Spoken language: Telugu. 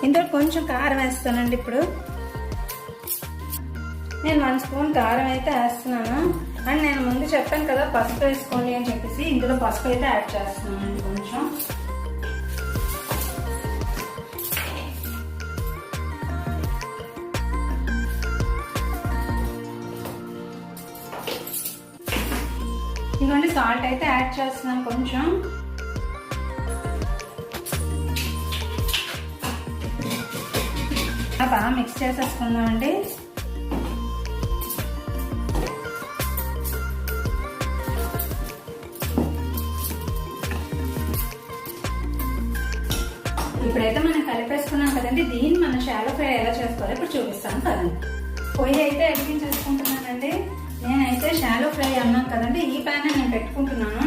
ఇందులో కొంచెం కారం వేస్తానండి. ఇప్పుడు నేను 1 స్పూన్ కారం అయితే వేస్తున్నాను. అండ్ నేను ముందు చెప్పాను కదా పసుపు వేసుకోండి అని చెప్పేసి, ఇందులో పసుపు అయితే యాడ్ చేస్తున్నానండి కొంచెం. ఇదిగోండి సాల్ట్ అయితే యాడ్ చేస్తున్నాను కొంచెం. బాగా మిక్స్ చేసేసుకుందామండి. ఇప్పుడైతే మనం కలిపేసుకున్నాం కదండి, దీన్ని మనం షాలో ఫ్రై ఎలా చేసుకోవాలో ఇప్పుడు చూపిస్తాను కదండి. పొయ్యి అయితే ఎడిగించేసుకుంటున్నానండి. నేనైతే షాలో ఫ్రై అన్నాను కదండి, ఈ ప్యాన్ నేను పెట్టుకుంటున్నాను.